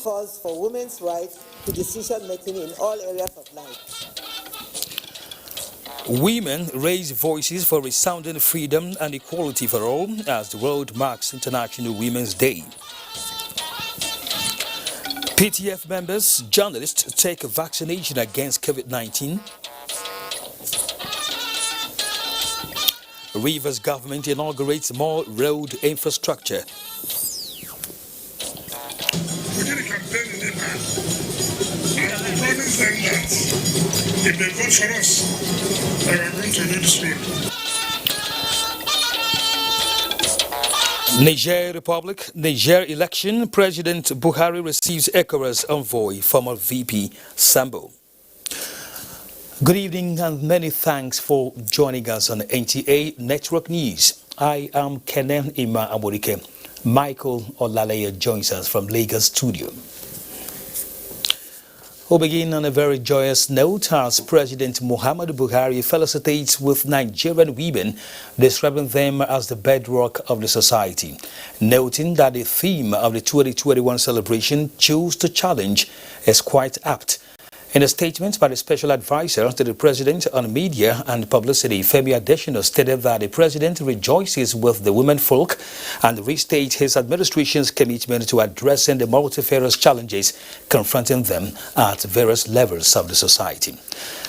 calls for women's rights to decision-making in all areas of life. Women raise voices for resounding freedom and equality for all as the world marks International Women's Day. PTF members, journalists take vaccination against COVID-19. Rivers government inaugurates more road infrastructure. We did a campaign in Nepal, and we promised them that if they vote for us, they are going to do this road. Niger Republic, Niger election, President Buhari receives ECOWAS envoy, former VP Sambo. Good evening and many thanks for joining us on NTA Network News. I am Kenen Ima Amorike. Michael Olaleye joins us from Lagos studio. We'll begin on a very joyous note as President Muhammadu Buhari felicitates with Nigerian women, describing them as the bedrock of the society, noting that the theme of the 2021 celebration, Choose to Challenge, is quite apt. In a statement by the Special Advisor to the President on Media and Publicity, Femi Adesina stated that the President rejoices with the women folk and restates his administration's commitment to addressing the multifarious challenges confronting them at various levels of the society.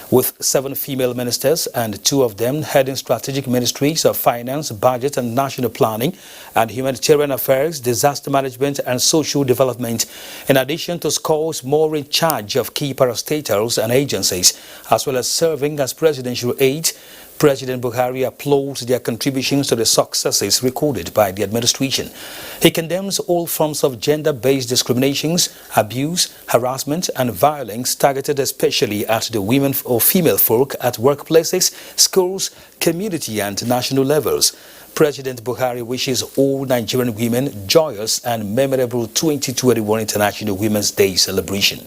With 7 female ministers and 2 of them heading strategic ministries of finance, budget and national planning and humanitarian affairs, disaster management and social development, in addition to scores more in charge of key parastatals and agencies, as well as serving as presidential aide, President Buhari applauds their contributions to the successes recorded by the administration. He condemns all forms of gender-based discriminations, abuse, harassment and violence targeted especially at the women or female folk at workplaces, schools, community and national levels. President Buhari wishes all Nigerian women joyous and memorable 2021 International Women's Day celebration.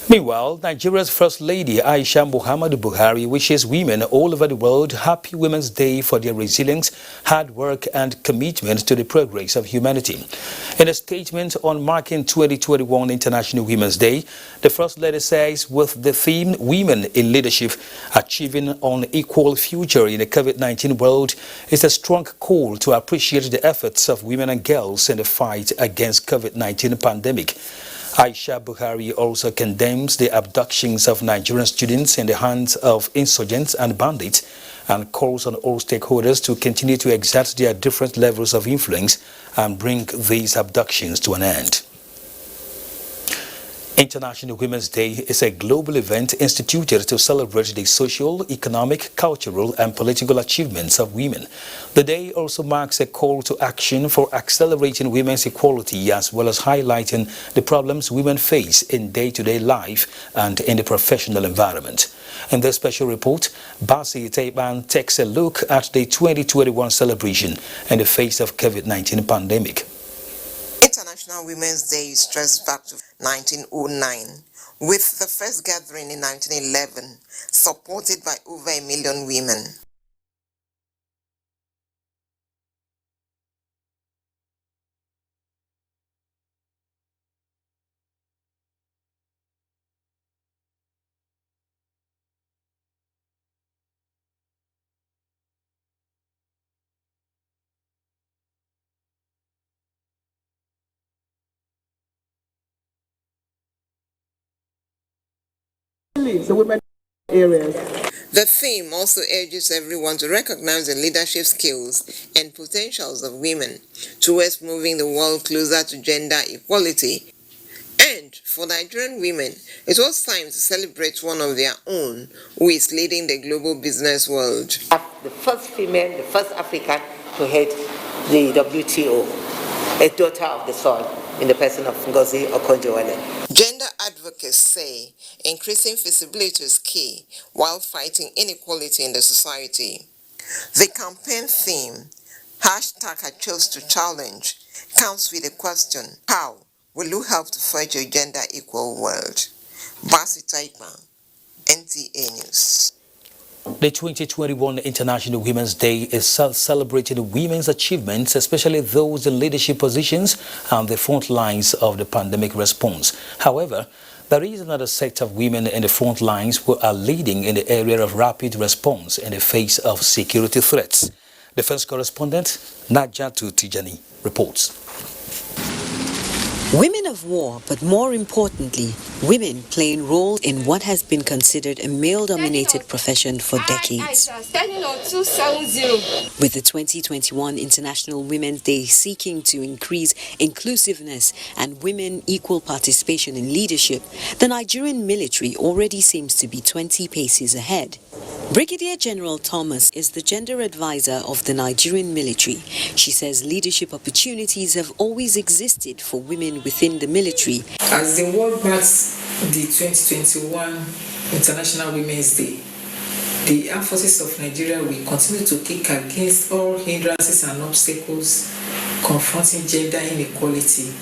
Meanwhile, Nigeria's First Lady Aisha Muhammadu Buhari wishes women all over the world Happy Women's Day for their resilience, hard work and commitment to the progress of humanity. In a statement on marking 2021 International Women's Day, the First Lady says with the theme Women in Leadership, Achieving an Equal Future in the COVID-19 World is a strong call to appreciate the efforts of women and girls in the fight against COVID-19 pandemic. Aisha Buhari also condemns the abductions of Nigerian students in the hands of insurgents and bandits and calls on all stakeholders to continue to exert their different levels of influence and bring these abductions to an end. International Women's Day is a global event instituted to celebrate the social, economic, cultural and political achievements of women. The day also marks a call to action for accelerating women's equality as well as highlighting the problems women face in day-to-day life and in the professional environment. In this special report, Basi Taiban takes a look at the 2021 celebration in the face of COVID-19 pandemic. International Women's Day is traced back to 1909, with the first gathering in 1911, supported by over 1 million women. The women areas. The theme also urges everyone to recognize the leadership skills and potentials of women towards moving the world closer to gender equality. And for Nigerian women, it was time to celebrate one of their own who is leading the global business world. The first female, the first African to head the WTO, a daughter of the soil, in the person of Ngozi Okonjo-Iweala. Gender advocates say increasing visibility is key while fighting inequality in the society. The campaign theme, #I chose to challenge, comes with a question: how will you help to forge a gender equal world? Basi Taipa, NTA News. The 2021 International Women's Day is celebrating women's achievements, especially those in leadership positions and the front lines of the pandemic response. However, there is another set of women in the front lines who are leading in the area of rapid response in the face of security threats. The first correspondent, Najatu Tijani, reports. Women of war, but more importantly, women playing role in what has been considered a male-dominated profession for decades. With the 2021 International Women's Day seeking to increase inclusiveness and women equal participation in leadership, the Nigerian military already seems to be 20 paces ahead. Brigadier General Thomas is the gender advisor of the Nigerian military. She says leadership opportunities have always existed for women within the military. As the world marks the 2021 International Women's Day, the Armed Forces of Nigeria will continue to kick against all hindrances and obstacles confronting gender inequality,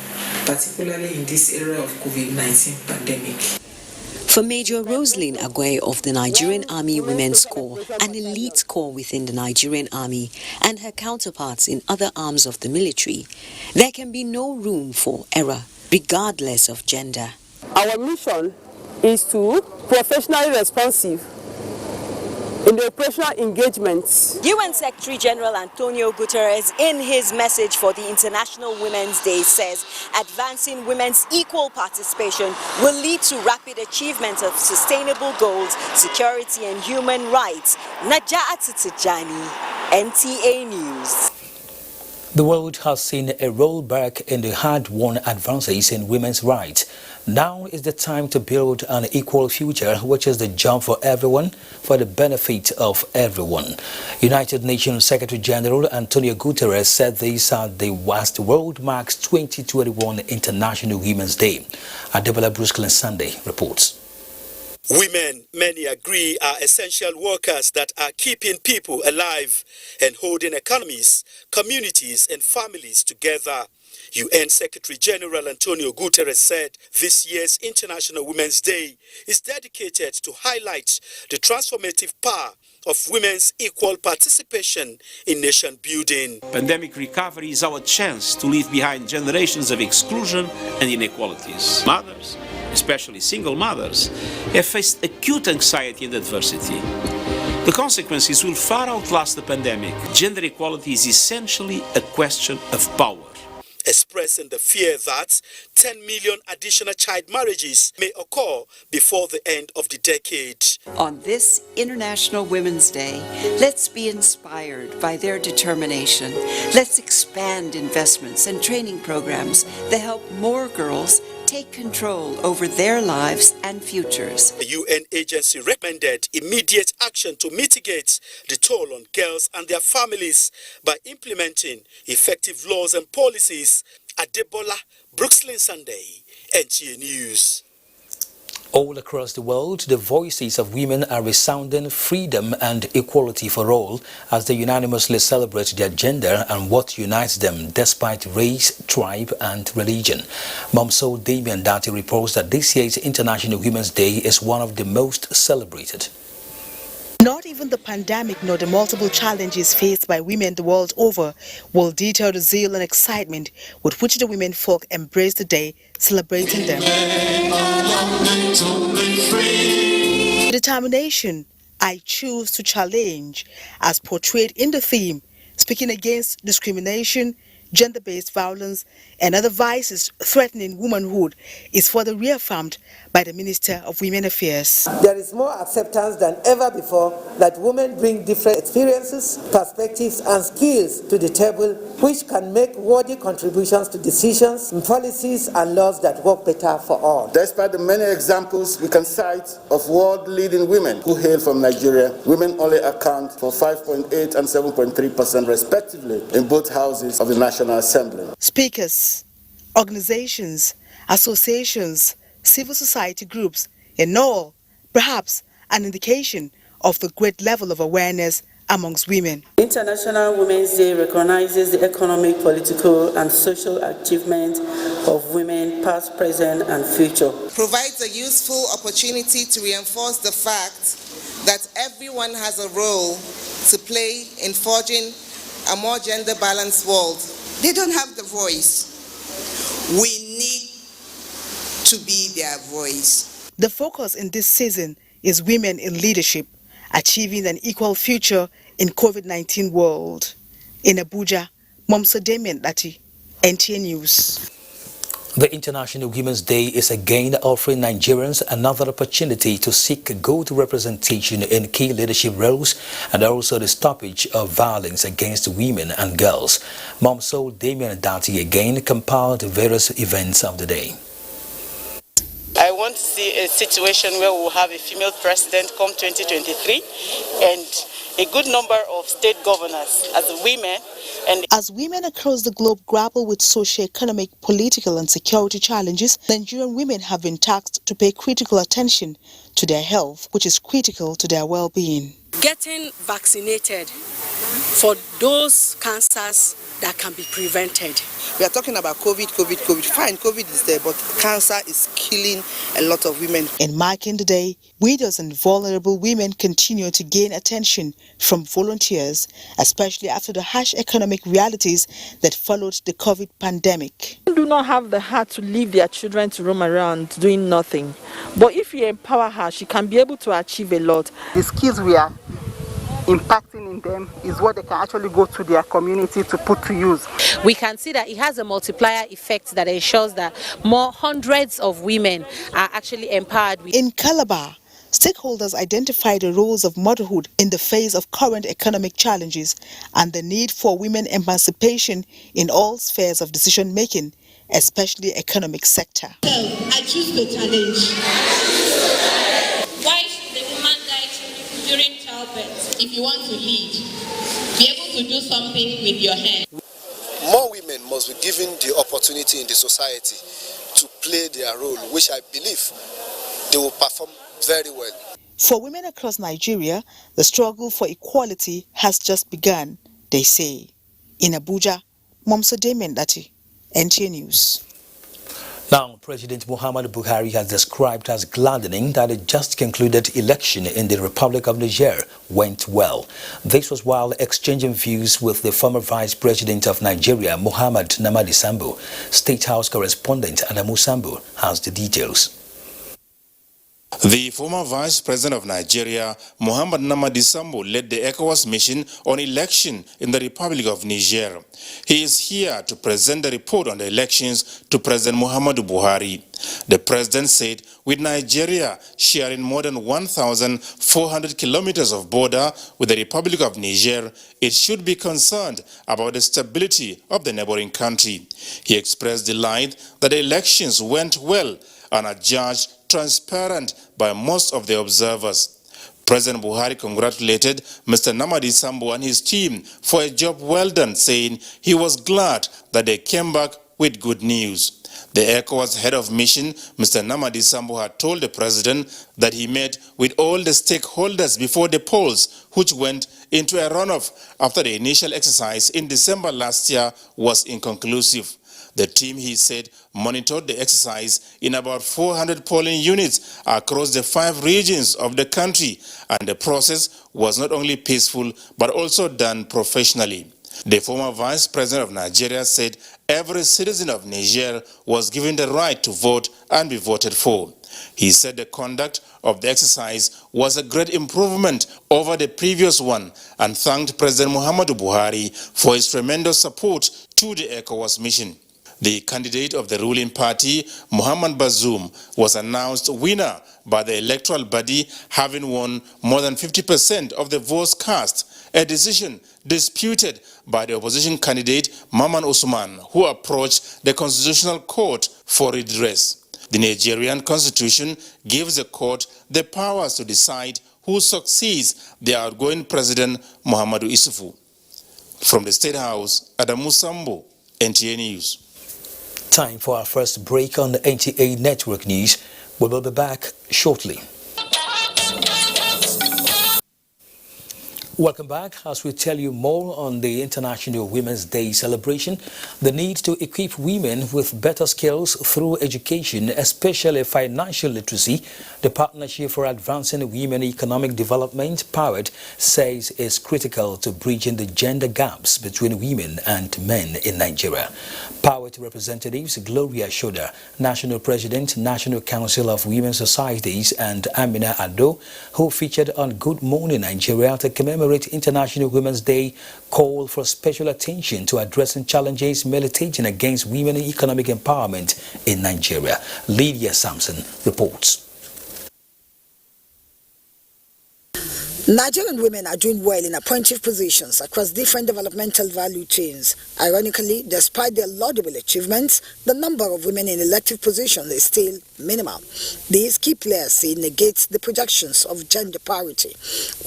particularly in this era of COVID-19 pandemic. For Major Roselyn Agwe of the Nigerian Army Women's Corps, an elite corps within the Nigerian Army, and her counterparts in other arms of the military, there can be no room for error, regardless of gender. Our mission is to professionally responsive in the operational engagements. UN Secretary General Antonio Guterres, in his message for the International Women's Day, says advancing women's equal participation will lead to rapid achievement of sustainable goals, security and human rights. Najatu Tijani, NTA News. The world has seen a rollback in the hard-won advances in women's rights. Now is the time to build an equal future, which is the job for everyone, for the benefit of everyone. United Nations Secretary General Antonio Guterres said this at the West World Marks 2021 International Women's Day. Adebola Bruskelin Sunday reports. Women, many agree, are essential workers that are keeping people alive and holding economies, communities and families together. UN Secretary General Antonio Guterres said this year's International Women's Day is dedicated to highlight the transformative power of women's equal participation in nation building. Pandemic recovery is our chance to leave behind generations of exclusion and inequalities. Mothers, especially single mothers, have faced acute anxiety and adversity. The consequences will far outlast the pandemic. Gender equality is essentially a question of power. Expressing the fear that 10 million additional child marriages may occur before the end of the decade. On this International Women's Day, let's be inspired by their determination. Let's expand investments and training programs that help more girls take control over their lives and futures. The UN agency recommended immediate action to mitigate the toll on girls and their families by implementing effective laws and policies. Adebola Brooksland Sunday, NTA News. All across the world, the voices of women are resounding freedom and equality for all as they unanimously celebrate their gender and what unites them despite race, tribe and religion. Momso Damian Dati reports that this year's International Women's Day is one of the most celebrated. Not even the pandemic nor the multiple challenges faced by women the world over will deter the zeal and excitement with which the women folk embrace the day, celebrating them. Determination, I choose to challenge, as portrayed in the theme, speaking against discrimination, gender-based violence and other vices threatening womanhood, is further reaffirmed by the Minister of Women Affairs. There is more acceptance than ever before that women bring different experiences, perspectives and skills to the table, which can make worthy contributions to decisions, policies and laws that work better for all. Despite the many examples we can cite of world-leading women who hail from Nigeria, women only account for 5.8 and 7.3% respectively in both houses of the National Assembly. Speakers, organizations, associations, civil society groups, and all, perhaps an indication of the great level of awareness amongst women. International Women's Day recognizes the economic, political, and social achievement of women, past, present, and future. Provides a useful opportunity to reinforce the fact that everyone has a role to play in forging a more gender-balanced world. They don't have the voice. We need to be their voice. The focus in this season is women in leadership, achieving an equal future in COVID-19 world. In Abuja, Momso Damien Lati, NTA News. The International Women's Day is again offering Nigerians another opportunity to seek good representation in key leadership roles and also the stoppage of violence against women and girls. Momso Damien Dati again compiled various events of the day. I want to see a situation where we will have a female president come 2023 and a good number of state governors as women. And as women across the globe grapple with socio-economic, political and security challenges, Nigerian women have been tasked to pay critical attention to their health, which is critical to their well-being. Getting vaccinated for those cancers that can be prevented. We are talking about COVID. Fine, COVID is there, but cancer is killing a lot of women. In marking the day, widows and vulnerable women continue to gain attention from volunteers, especially after the harsh economic realities that followed the COVID pandemic. They do not have the heart to leave their children to roam around doing nothing. But if you empower her, she can be able to achieve a lot. The skills we are impacting in them is what they can actually go to their community to put to use. We can see that it has a multiplier effect that ensures that more hundreds of women are actually empowered. In Calabar, stakeholders identify the roles of motherhood in the face of current economic challenges and the need for women emancipation in all spheres of decision-making, especially economic sector. So, I choose the challenge. Why should the woman die during childbirth? If you want to lead, be able to do something with your hand. More women must be given the opportunity in the society to play their role, which I believe they will perform very well. For women across Nigeria, the struggle for equality has just begun, they say. In Abuja, Momso Damien Dati, NTA News. Now, President Muhammadu Buhari has described as gladdening that a just concluded election in the Republic of Niger went well. This was while exchanging views with the former Vice President of Nigeria, Muhammad Namadi Sambo. State House correspondent Adamu Sambo has the details. The former Vice President of Nigeria, Muhammad Namadi Sambo, led the ECOWAS mission on election in the Republic of Niger. He is here to present the report on the elections to President Muhammadu Buhari. The president said with Nigeria sharing more than 1,400 kilometers of border with the Republic of Niger, it should be concerned about the stability of the neighboring country. He expressed delight that the elections went well and are judged transparent by most of the observers. President Buhari congratulated Mr. Namadi Sambo and his team for a job well done, saying he was glad that they came back with good news. The ECOWAS head of mission, Mr. Namadi Sambo, had told the president that he met with all the stakeholders before the polls, which went into a runoff after the initial exercise in December last year was inconclusive. The team, he said, monitored the exercise in about 400 polling units across the 5 regions of the country, and the process was not only peaceful but also done professionally. The former Vice President of Nigeria said every citizen of Niger was given the right to vote and be voted for. He said the conduct of the exercise was a great improvement over the previous one and thanked President Muhammadu Buhari for his tremendous support to the ECOWAS mission. The candidate of the ruling party, Muhammad Bazoum, was announced winner by the electoral body, having won more than 50% of the votes cast, a decision disputed by the opposition candidate, Maman Usman, who approached the Constitutional Court for redress. The Nigerian constitution gives the court the powers to decide who succeeds the outgoing president, Muhammadu Isufu. From the State House, Adamu Sambo, NTA News. Time for our first break on the NTA Network News. We will be back shortly. Welcome back as we tell you more on the International Women's Day celebration. The need to equip women with better skills through education, especially financial literacy. The Partnership for Advancing Women Economic Development, PAWED, says is critical to bridging the gender gaps between women and men in Nigeria. PAWED representatives Gloria Shoda, National President, National Council of Women Societies, and Amina Ado, who featured on Good Morning Nigeria to commemorate International Women's Day, call for special attention to addressing challenges militating against women economic empowerment in Nigeria. Lydia Sampson reports. Nigerian women are doing well in appointive positions across different developmental value chains. Ironically, despite their laudable achievements, the number of women in elective positions is still minimal. These key players say negates the projections of gender parity.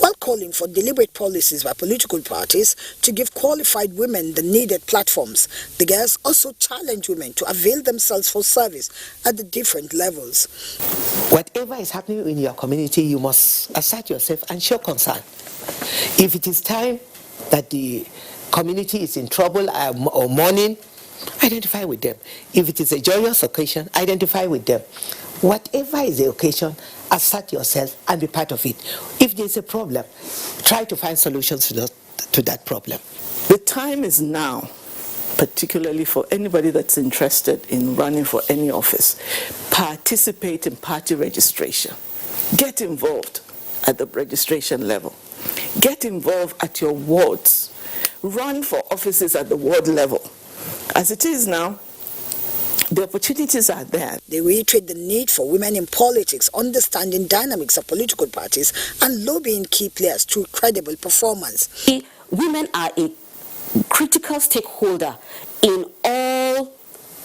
While calling for deliberate policies by political parties to give qualified women the needed platforms, the girls also challenge women to avail themselves for service at the different levels. Whatever is happening in your community, you must assert yourself and show concern. If it is time that the community is in trouble or mourning, identify with them. If it is a joyous occasion, identify with them. Whatever is the occasion, assert yourself and be part of it. If there is a problem, try to find solutions to that problem. The time is now, particularly for anybody that's interested in running for any office. Participate in party registration. Get involved at the registration level. Get involved at your wards. Run for offices at the ward level. As it is now, the opportunities are there. They reiterate the need for women in politics, understanding dynamics of political parties, and lobbying key players through credible performance. Women are a critical stakeholder in all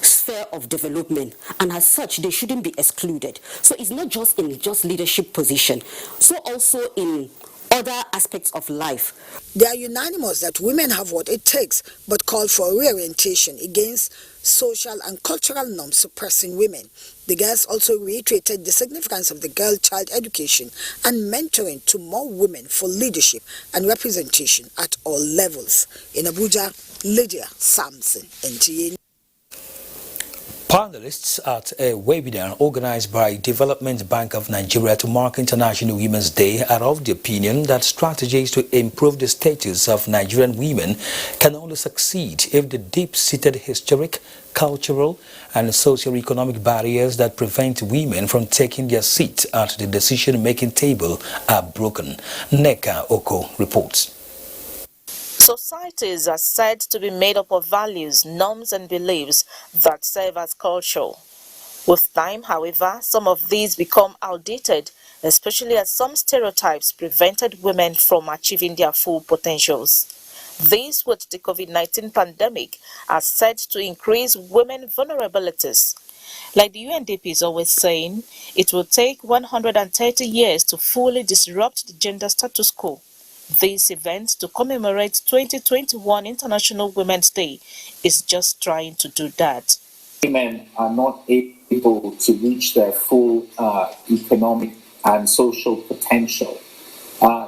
sphere of development, and as such they shouldn't be excluded. So it's not just in leadership position, so also in other aspects of life. They are unanimous that women have what it takes, but call for reorientation against social and cultural norms suppressing women. The girls also reiterated the significance of the girl-child education and mentoring to more women for leadership and representation at all levels. In Abuja, Lydia Sampson, NTA. Panelists at a webinar organized by Development Bank of Nigeria to mark International Women's Day are of the opinion that strategies to improve the status of Nigerian women can only succeed if the deep-seated historic, cultural, and socio-economic barriers that prevent women from taking their seat at the decision-making table are broken. Neka Oko reports. Societies are said to be made up of values, norms and beliefs that serve as culture. With time, however, some of these become outdated, especially as some stereotypes prevented women from achieving their full potentials. This, with the COVID-19 pandemic, are said to increase women vulnerabilities. Like the UNDP is always saying, it will take 130 years to fully disrupt the gender status quo. This event, to commemorate 2021 International Women's Day, is just trying to do that. Women are not able to reach their full economic and social potential,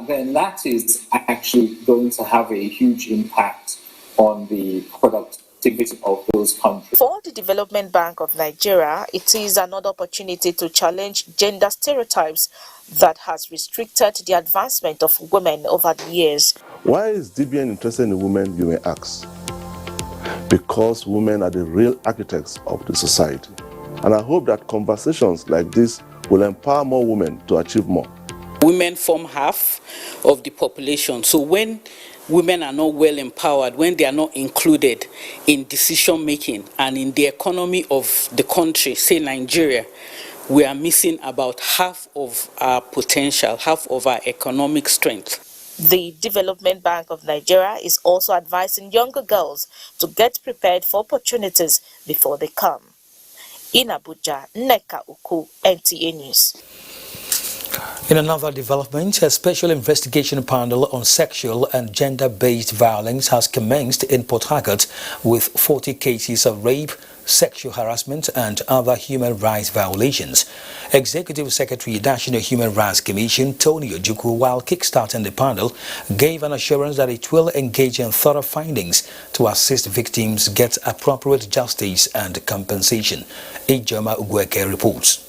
then that is actually going to have a huge impact on the productivity of those countries. For the Development Bank of Nigeria, it is another opportunity to challenge gender stereotypes that has restricted the advancement of women over the years. Why is DBN interested in women, you may ask? Because women are the real architects of the society. And I hope that conversations like this will empower more women to achieve more. Women form half of the population. So when women are not well empowered, when they are not included in decision making and in the economy of the country, say Nigeria, we are missing about half of our potential, half of our economic strength. The Development Bank of Nigeria is also advising younger girls to get prepared for opportunities before they come. In Abuja, Neka Uku, NTA News. In another development, a special investigation panel on sexual and gender-based violence has commenced in Port Harcourt with 40 cases of rape, sexual harassment and other human rights violations. Executive Secretary, National Human Rights Commission, Tony Ojukwu, while kickstarting the panel, gave an assurance that it will engage in thorough findings to assist victims get appropriate justice and compensation. Ijoma Ugweke reports.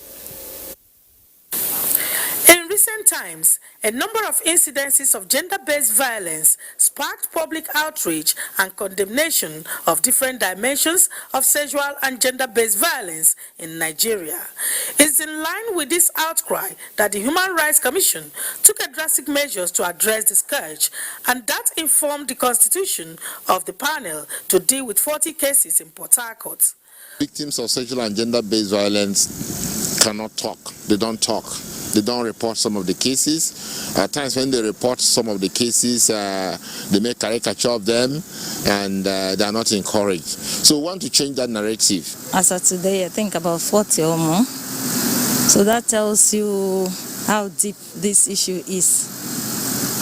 In recent times, a number of incidences of gender-based violence sparked public outrage and condemnation of different dimensions of sexual and gender-based violence in Nigeria. It's in line with this outcry that the Human Rights Commission took drastic measures to address the scourge, and that informed the constitution of the panel to deal with 40 cases in Port Harcourt. Victims of sexual and gender-based violence cannot talk. They don't talk. They don't report some of the cases. At times when they report some of the cases, they make caricature of them, and they are not encouraged. So we want to change that narrative. As of today, I think about 40 or more. So that tells you how deep this issue is.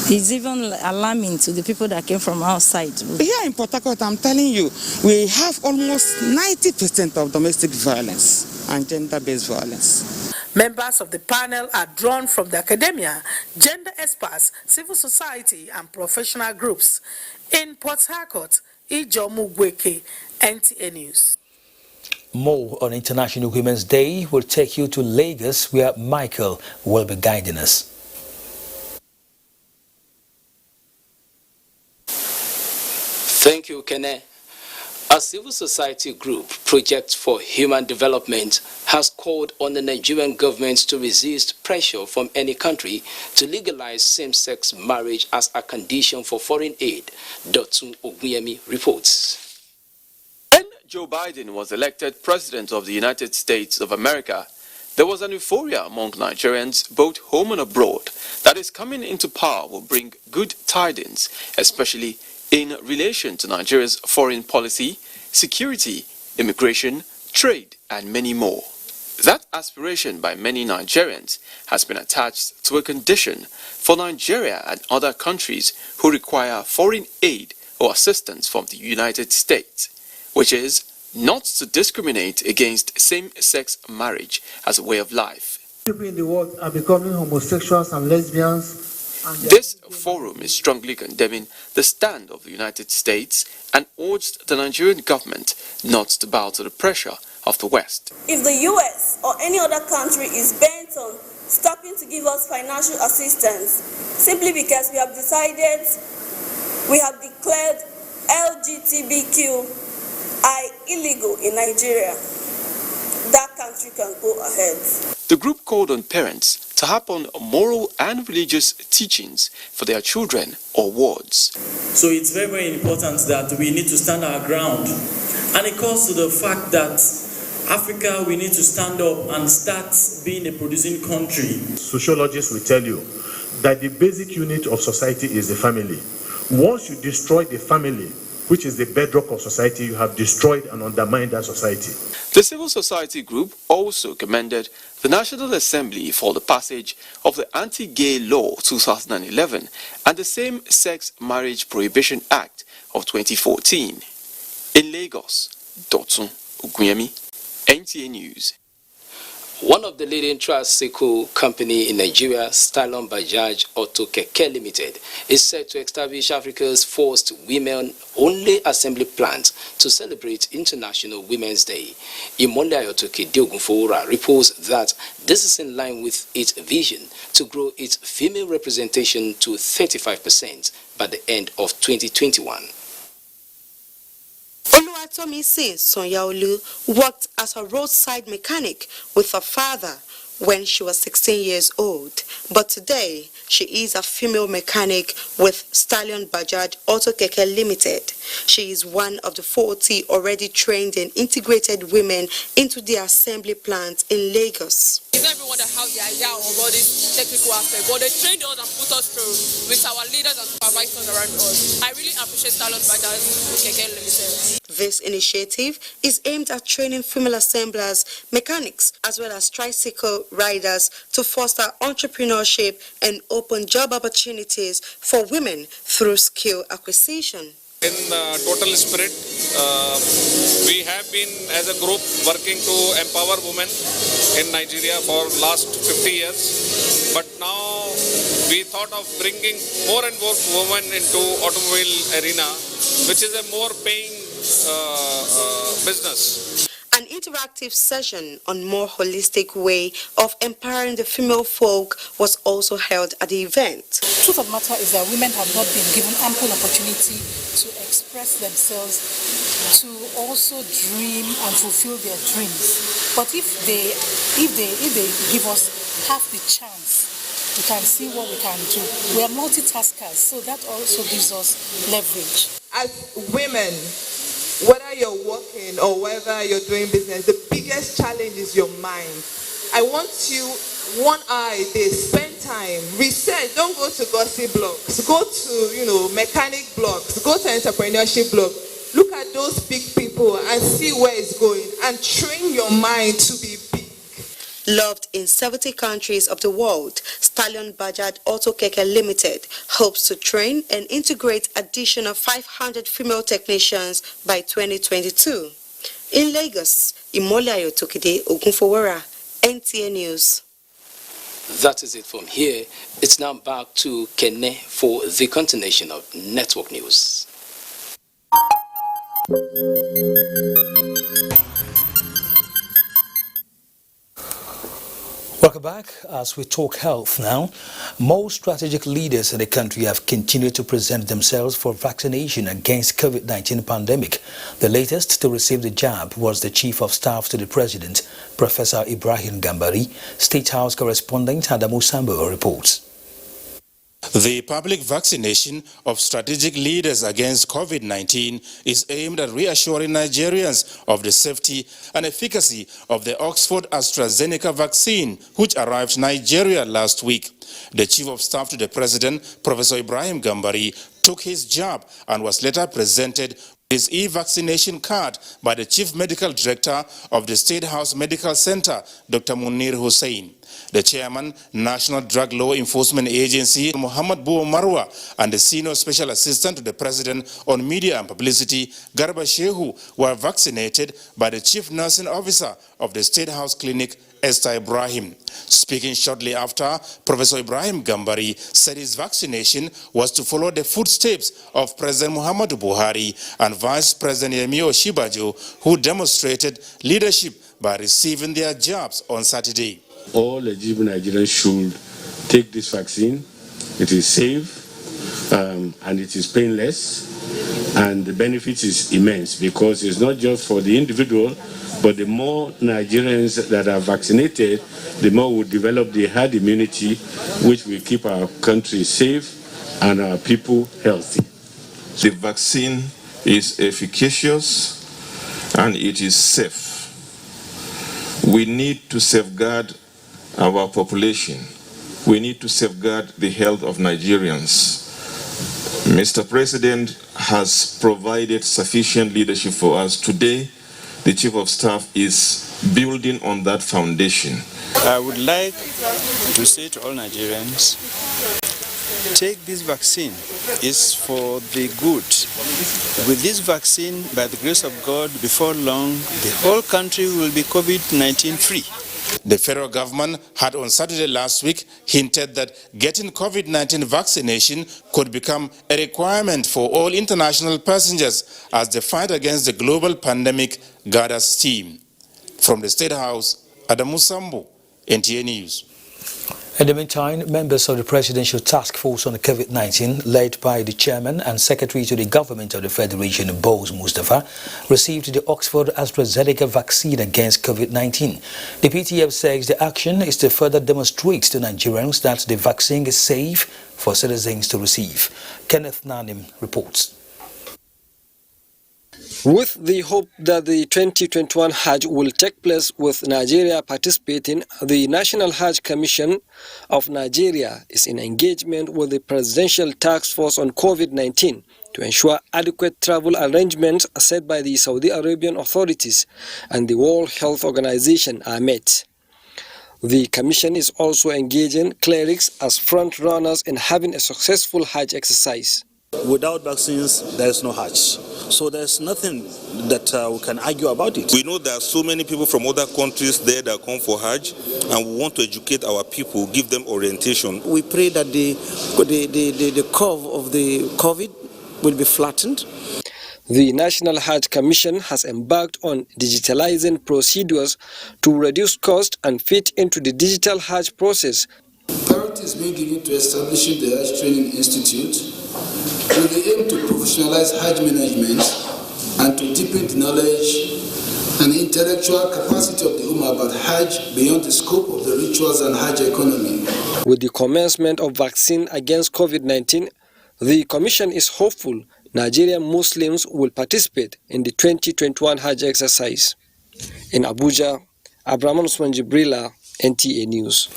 It's even alarming to the people that came from outside. Here in Port Harcourt, I'm telling you, we have almost 90% of domestic violence and gender-based violence. Members of the panel are drawn from the academia, gender experts, civil society, and professional groups. In Port Harcourt, Ijomu Gweke, NTA News. More on International Women's Day will take you to Lagos, where Michael will be guiding us. Thank you, Kene. A civil society group, Project for Human Development, has called on the Nigerian government to resist pressure from any country to legalize same-sex marriage as a condition for foreign aid. Dotun Ogunyemi reports. When Joe Biden was elected President of the United States of America, there was an euphoria among Nigerians, both home and abroad, that his coming into power will bring good tidings, especially in relation to Nigeria's foreign policy, security, immigration, trade, and many more. That aspiration by many Nigerians has been attached to a condition for Nigeria and other countries who require foreign aid or assistance from the United States, which is not to discriminate against same-sex marriage as a way of life. People in the world are becoming homosexuals and lesbians. This forum is strongly condemning the stand of the United States and urged the Nigerian government not to bow to the pressure of the West. If the US or any other country is bent on stopping to give us financial assistance simply because we have declared LGBTQI illegal in Nigeria, that country can go ahead. The group called on parents to harp on moral and religious teachings for their children or wards. So it's very, very important that we need to stand our ground. And it comes to the fact that Africa, we need to stand up and start being a producing country. Sociologists will tell you that the basic unit of society is the family. Once you destroy the family, which is the bedrock of society, you have destroyed and undermined that society. The civil society group also commended the National Assembly for the passage of the Anti-Gay Law 2011 and the Same-Sex Marriage Prohibition Act of 2014. In Lagos, Dotun Ogunyemi, NTA News. One of the leading tricycle company in Nigeria, Stallion Bajaj Auto Keke Limited, is set to establish Africa's first women-only assembly plant to celebrate International Women's Day. Imonde Ayotoke Diogunfowora reports that this is in line with its vision to grow its female representation to 35% by the end of 2021. Oluwatomisin Sonyaolu worked as a roadside mechanic with her father when she was 16 years old, but today she is a female mechanic with Stallion Bajaj Auto Keke Limited. She is one of the 40 already trained and integrated women into the assembly plant in Lagos. It's not everyone that has the idea about this technical aspect, but they trained us and put us through with our leaders and supervisors around us. I really appreciate Stallion Bajaj Keke Limited. This initiative is aimed at training female assemblers, mechanics, as well as tricycle riders to foster entrepreneurship and open job opportunities for women through skill acquisition. in total spirit. We have been as a group working to empower women in Nigeria for last 50 years. But now we thought of bringing more and more women into automobile arena, which is a more paying business. An interactive session on more holistic way of empowering the female folk was also held at the event. Truth of the matter is that women have not been given ample opportunity to express themselves, to also dream and fulfill their dreams. But if they give us half the chance, we can see what we can do. We are multitaskers, so that also gives us leverage. As women, whether you're working or whether you're doing business, the biggest challenge is your mind. I want you, 1 hour a day, spend time, research, don't go to gossip blogs, go to, mechanic blogs, go to entrepreneurship blogs, look at those big people and see where it's going and train your mind to be big. Loved in 70 countries of the world, Stallion Bajaj Auto Keke Limited hopes to train and integrate additional 500 female technicians by 2022. In Lagos, Imolayo Tokide Ogunfowora, NTA News. That is it from here. It's now back to Kene for the continuation of Network News. Welcome back. As we talk health now, more strategic leaders in the country have continued to present themselves for vaccination against COVID-19 pandemic. The latest to receive the jab was the Chief of Staff to the President, Professor Ibrahim Gambari. State House correspondent Adamu Sambo reports. The public vaccination of strategic leaders against COVID-19 is aimed at reassuring Nigerians of the safety and efficacy of the Oxford AstraZeneca vaccine, which arrived in Nigeria last week. The Chief of Staff to the President, Professor Ibrahim Gambari, took his jab and was later presented his e-vaccination card by the Chief Medical Director of the State House Medical Center, Dr. Munir Hussain. The Chairman, National Drug Law Enforcement Agency, Muhammad Buwa Marwa, and the Senior Special Assistant to the President on Media and Publicity, Garba Shehu, were vaccinated by the Chief Nursing Officer of the State House Clinic, Esther Ibrahim. Speaking shortly after, Professor Ibrahim Gambari said his vaccination was to follow the footsteps of President Muhammadu Buhari and Vice President Yemi Osinbajo, who demonstrated leadership by receiving their jabs on Saturday. All eligible Nigerians should take this vaccine. It is safe and it is painless, and the benefit is immense because it's not just for the individual, but the more Nigerians that are vaccinated, the more we develop the herd immunity, which will keep our country safe and our people healthy. The vaccine is efficacious and it is safe. We need to safeguard our population. We need to safeguard the health of Nigerians. Mr. President has provided sufficient leadership for us. Today, the Chief of Staff is building on that foundation. I would like to say to all Nigerians, take this vaccine. It's for the good. With this vaccine, by the grace of God, before long, the whole country will be COVID-19 free. The federal government had on Saturday last week hinted that getting COVID-19 vaccination could become a requirement for all international passengers as the fight against the global pandemic gathers steam. From the State House, Adamu Sambo, NTA News. In the meantime, members of the Presidential Task Force on COVID-19, led by the Chairman and Secretary to the Government of the Federation, Bose Mustafa, received the Oxford AstraZeneca vaccine against COVID-19. The PTF says the action is to further demonstrate to Nigerians that the vaccine is safe for citizens to receive. Kenneth Nanim reports. With the hope that the 2021 Hajj will take place with Nigeria participating, the National Hajj Commission of Nigeria is in engagement with the Presidential Task Force on COVID-19 to ensure adequate travel arrangements set by the Saudi Arabian authorities and the World Health Organization are met. The Commission is also engaging clerics as front runners in having a successful Hajj exercise. Without vaccines, there is no Hajj. So there's nothing that we can argue about it. We know there are so many people from other countries there that come for Hajj, and we want to educate our people, give them orientation. We pray that the curve of the COVID will be flattened. The National Hajj Commission has embarked on digitalizing procedures to reduce cost and fit into the digital Hajj process. Priority is being given to establishing the Hajj Training Institute with the aim to professionalize Hajj management and to deepen the knowledge and intellectual capacity of the Ummah about Hajj beyond the scope of the rituals and Hajj economy. With the commencement of vaccine against COVID-19, the Commission is hopeful Nigerian Muslims will participate in the 2021 Hajj exercise. In Abuja, Abraham Usman Jibrila, NTA News.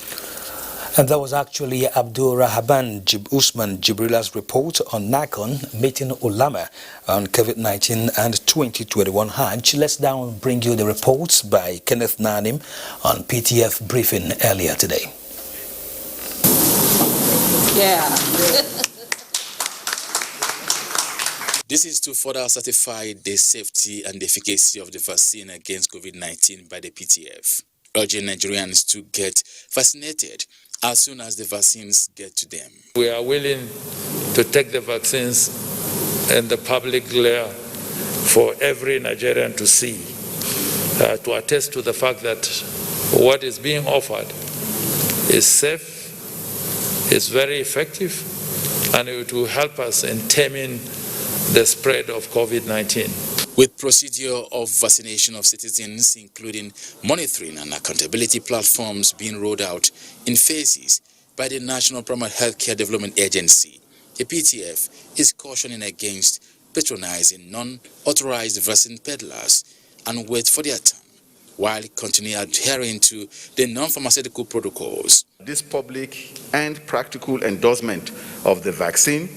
And that was actually Abdul Rahaban Usman Jibrila's report on NACON meeting ulama on COVID-19 and 2021 Hajj. Let's now bring you the reports by Kenneth Nanim on PTF briefing earlier today. This is to further certify the safety and efficacy of the vaccine against COVID-19 by the PTF, urging Nigerians to get vaccinated as soon as the vaccines get to them. We are willing to take the vaccines in the public glare for every Nigerian to see, to attest to the fact that what is being offered is safe, is very effective, and it will help us in taming the spread of COVID-19. With procedure of vaccination of citizens, including monitoring and accountability platforms being rolled out in phases by the National Primary Healthcare Development Agency, the PTF is cautioning against patronizing non-authorized vaccine peddlers and wait for their turn, while continuing adhering to the non-pharmaceutical protocols. This public and practical endorsement of the vaccine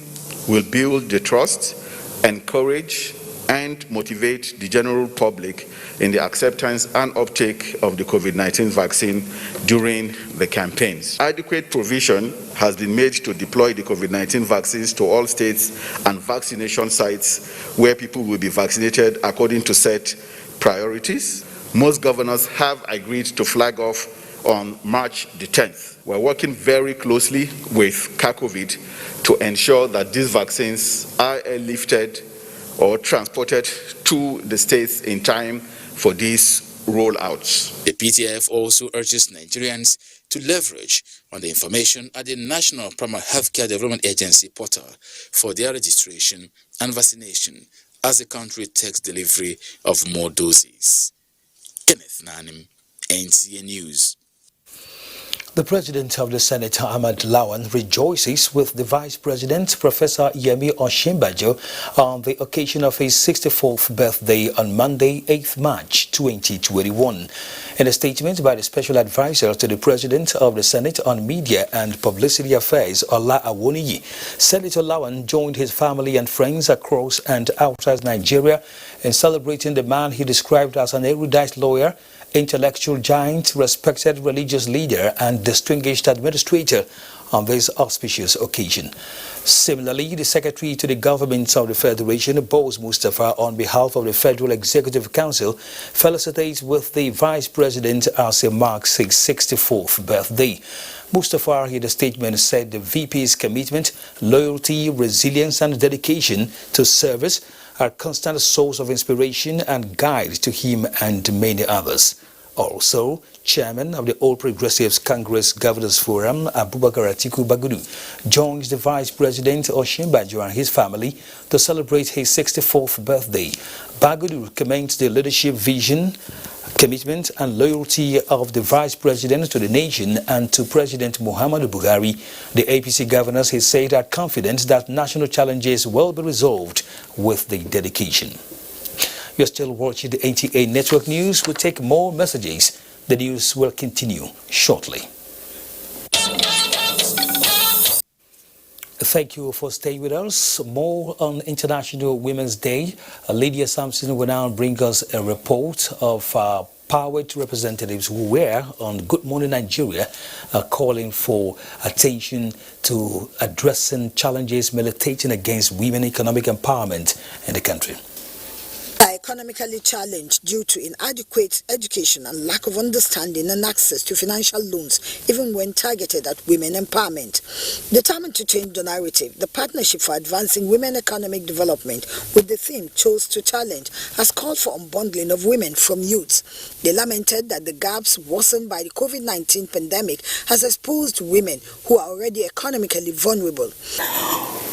will build the trust, encourage, and motivate the general public in the acceptance and uptake of the COVID-19 vaccine during the campaigns. Adequate provision has been made to deploy the COVID-19 vaccines to all states and vaccination sites where people will be vaccinated according to set priorities. Most governors have agreed to flag off on March the 10th. We're working very closely with CACOVID to ensure that these vaccines are airlifted or transported to the states in time for these rollouts. The PTF also urges Nigerians to leverage on the information at the National Primary Healthcare Development Agency portal for their registration and vaccination as the country takes delivery of more doses. Kenneth Nanim, NTA News. The President of the Senate, Ahmad Lawan, rejoices with the Vice President, Professor Yemi Osinbajo, on the occasion of his 64th birthday on Monday, 8th March 2021. In a statement by the Special Advisor to the President of the Senate on Media and Publicity Affairs, Ola Awoniyi, Senator Lawan joined his family and friends across and outside Nigeria in celebrating the man he described as an erudite lawyer, intellectual giant, respected religious leader, and distinguished administrator on this auspicious occasion. Similarly, the Secretary to the Government of the Federation, Boaz Mustafa, on behalf of the Federal Executive Council, felicitates with the Vice President as he marks his 64th birthday. Mustafa, in the statement, said the VP's commitment, loyalty, resilience, and dedication to service are a constant source of inspiration and guide to him and many others. Also, Chairman of the All Progressives Congress Governors Forum, Abubakar Atiku Bagudu, joins the Vice President Osinbajo and his family to celebrate his 64th birthday. Bagudu commends the leadership vision, commitment and loyalty of the Vice President to the nation and to President Muhammadu Buhari. The APC governors, he said, are confident that national challenges will be resolved with the dedication. You're still watching the NTA Network News. We'll take more messages. The news will continue shortly. Thank you for staying with us. More on International Women's Day. Lydia Sampson will now bring us a report of empowered representatives who were on Good Morning Nigeria calling for attention to addressing challenges militating against women economic empowerment in the country. Are economically challenged due to inadequate education and lack of understanding and access to financial loans, even when targeted at women empowerment. Determined to change the narrative, the Partnership for Advancing Women Economic Development, with the theme Chose to Challenge, has called for unbundling of women from youths. They lamented that the gaps worsened by the COVID-19 pandemic has exposed women who are already economically vulnerable.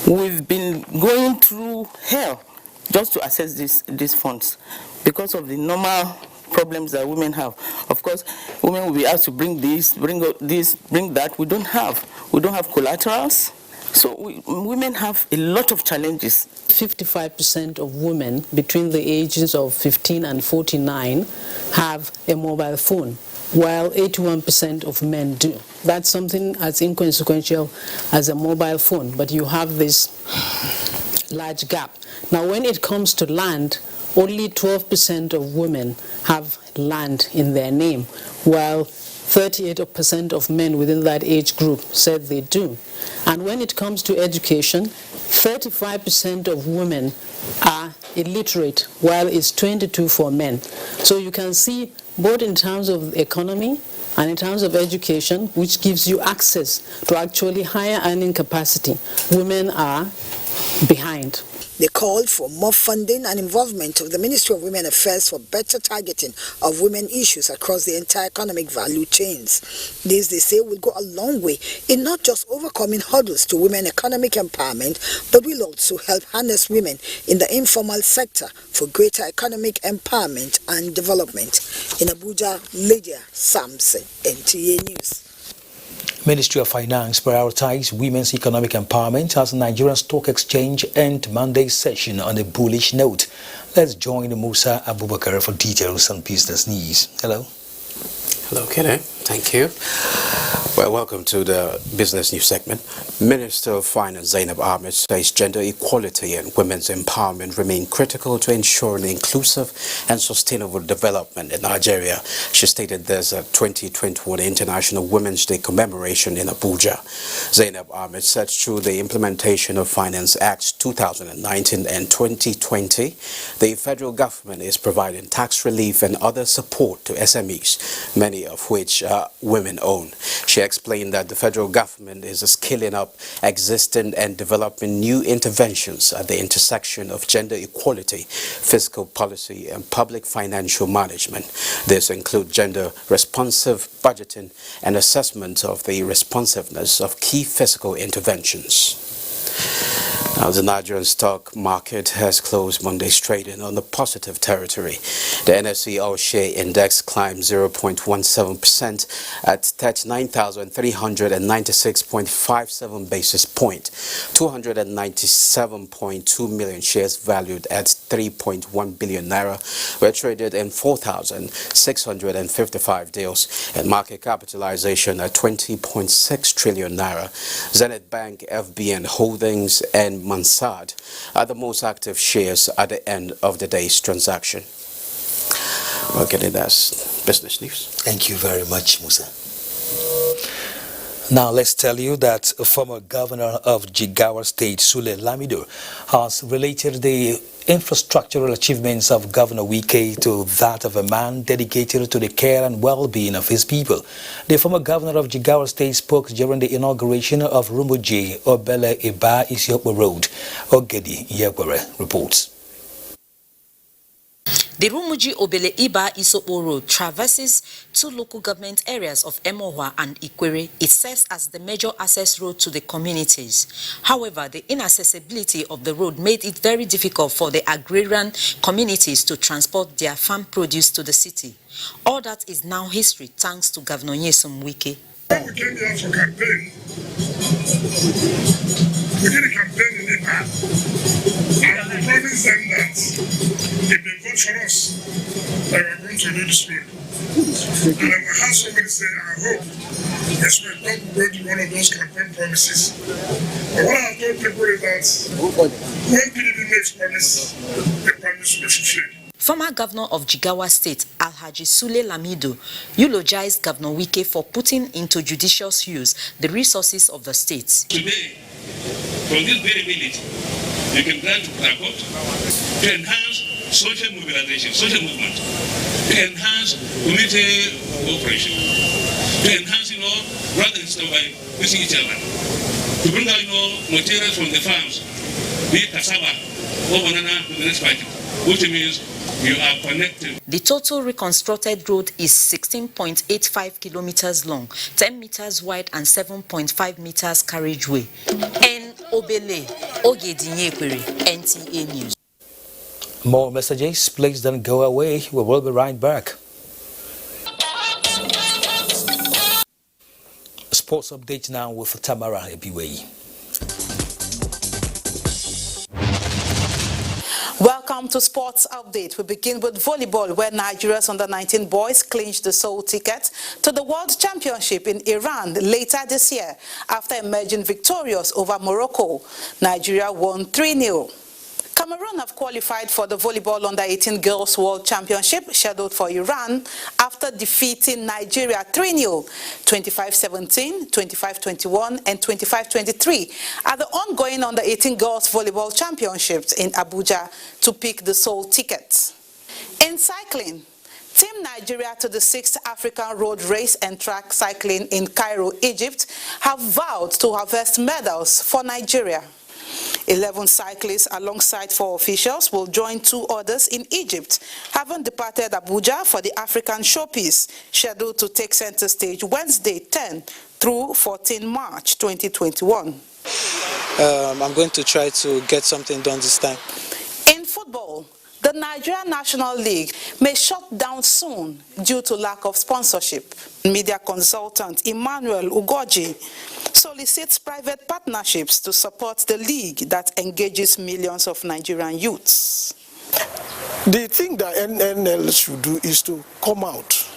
We've been going through hell just to access these funds because of the normal problems that women have. Of course, women will be asked to bring this, bring that. We don't have collaterals. So women have a lot of challenges. 55% of women between the ages of 15 and 49 have a mobile phone, while 81% of men do. That's something as inconsequential as a mobile phone, but you have this large gap. Now, when it comes to land, only 12% of women have land in their name, while 38% of men within that age group said they do. And when it comes to education, 35% of women are illiterate, while it's 22% for men. So you can see, both in terms of economy and in terms of education, which gives you access to actually higher earning capacity, women are behind. They called for more funding and involvement of the Ministry of Women Affairs for better targeting of women issues across the entire economic value chains. This, they say, will go a long way in not just overcoming hurdles to women economic empowerment, but will also help harness women in the informal sector for greater economic empowerment and development. In Abuja, Lydia Samson, NTA News. Ministry of Finance prioritized women's economic empowerment as the Nigerian Stock Exchange end Monday session on a bullish note. Let's join Musa Abubakar for details on business news. Hello. Hello, Kenny. Thank you. Well, welcome to the business news segment. Minister of Finance Zainab Ahmed says gender equality and women's empowerment remain critical to ensuring inclusive and sustainable development in Nigeria. She stated this at 2021 International Women's Day commemoration in Abuja. Zainab Ahmed said through the implementation of Finance Acts 2019 and 2020, the federal government is providing tax relief and other support to SMEs, many of which are women-owned. She explained that the federal government is scaling up existing and developing new interventions at the intersection of gender equality, fiscal policy, and public financial management. This includes gender-responsive budgeting and assessment of the responsiveness of key fiscal interventions. Now, the Nigerian stock market has closed Monday's trading on the positive territory. The NSE All-Share Index climbed 0.17% at 39,396.57 basis point. 297.2 million shares valued at 3.1 billion naira were traded in 4,655 deals, and market capitalization at 20.6 trillion naira. Zenith Bank, FBN Holdings, and Mansard are the most active shares at the end of the day's transaction. Okay, that's business news. Thank you very much, Musa. Now let's tell you that a former governor of Jigawa State, Sule Lamido, has related the infrastructural achievements of Governor Wike to that of a man dedicated to the care and well-being of his people. The former governor of Jigawa State spoke during the inauguration of Rumuji Obele Iba Isiokpo Road. Ogedi Yekwere reports. The Rumuji Obele Iba Isiokpo Road traverses two local government areas of Emohua and Ikwere. It serves as the major access road to the communities. However, the inaccessibility of the road made it very difficult for the agrarian communities to transport their farm produce to the city. All that is now history thanks to Governor Nyesom Wike. When we came here for campaign, we did a campaign in Iba, and we promised them that if they vote for us, that we are going to do this road. And I heard somebody say, I hope, yes, we don't break one of those campaign promises. But what I have told people is that when PDP makes promise, the promise will be fulfilled. Former Governor of Jigawa State, Alhaji Sule Lamido, eulogized Governor Wike for putting into judicious use the resources of the state. Today, from this very minute, you can grant to Prakot to enhance social mobilization, social movement, to enhance community cooperation, to enhance, rather than by using each other, to bring out, materials from the farms, be it cassava or banana to the next market, which means you are connected. The total reconstructed road is 16.85 kilometers long, 10 meters wide and 7.5 meters carriageway. N. Obele, Ogedinyekwere, NTA News. More messages, please don't go away. We will be right back. Sports update now with Tamara Ebiwei. Welcome to Sports Update. We begin with volleyball, where Nigeria's under-19 boys clinched the sole ticket to the World Championship in Iran later this year after emerging victorious over Morocco. Nigeria won 3-0. Cameroon have qualified for the volleyball under-18 Girls World Championship scheduled for Iran after defeating Nigeria 3-0, 25-17, 25-21 and 25-23 at the ongoing under-18 Girls Volleyball Championships in Abuja to pick the sole ticket. In cycling, Team Nigeria to the 6th African Road Race and Track Cycling in Cairo, Egypt have vowed to harvest medals for Nigeria. 11 cyclists alongside 4 officials will join 2 others in Egypt, having departed Abuja for the African Showpiece, scheduled to take center stage Wednesday 10 through 14 March 2021. I'm going to try to get something done this time. In football, the Nigerian National League may shut down soon due to lack of sponsorship. Media consultant Emmanuel Ugoji solicits private partnerships to support the league that engages millions of Nigerian youths. The thing that NNL should do is to come out,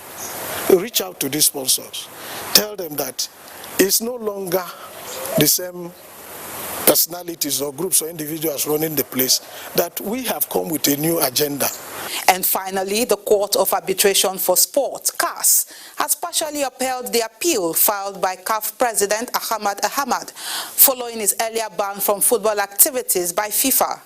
reach out to these sponsors, tell them that it's no longer the same personalities or groups or individuals running the place, that we have come with a new agenda. And finally, the Court of Arbitration for Sport, CAS, has partially upheld the appeal filed by CAF President Ahmad following his earlier ban from football activities by FIFA.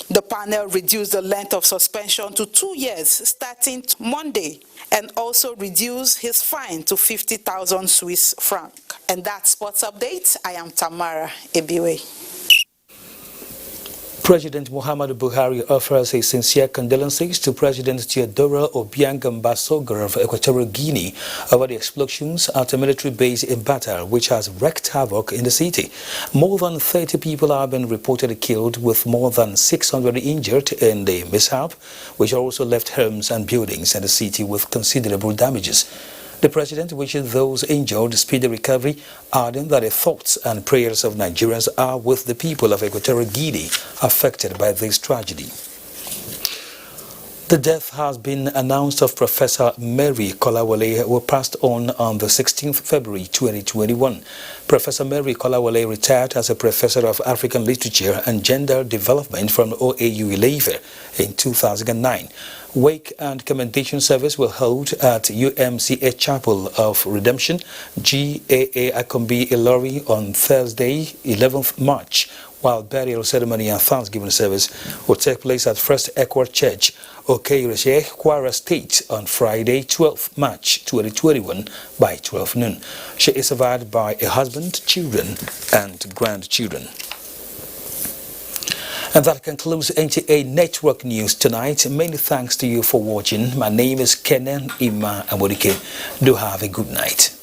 The panel reduced the length of suspension to 2 years starting Monday and also reduced his fine to 50,000 Swiss francs. And that's Sports Update. I am Tamara Ebiwe. President Muhammadu Buhari offers his sincere condolences to President Teodoro Obiang Nguema of Equatorial Guinea over the explosions at a military base in Bata, which has wreaked havoc in the city. More than 30 people have been reported killed, with more than 600 injured in the mishap, which also left homes and buildings in the city with considerable damages. The president wishes those injured speedy recovery, adding that the thoughts and prayers of Nigerians are with the people of Equatorial Guinea affected by this tragedy. The death has been announced of Professor Mary Kolawole, who passed on the 16th February 2021. Professor Mary Kolawole retired as a professor of African literature and gender development from OAU Ileife in 2009. Wake and commendation service will hold at UMCA Chapel of Redemption, GAA Akombi Ilori on Thursday, 11th March, while burial ceremony and thanksgiving service will take place at First Equa Church, Okeireshe, Kwara State on Friday, 12th March 2021 by 12 noon. She is survived by a husband, children and grandchildren. And that concludes NTA Network News tonight. Many thanks to you for watching. My name is Kenan Ima Amorike. Do have a good night.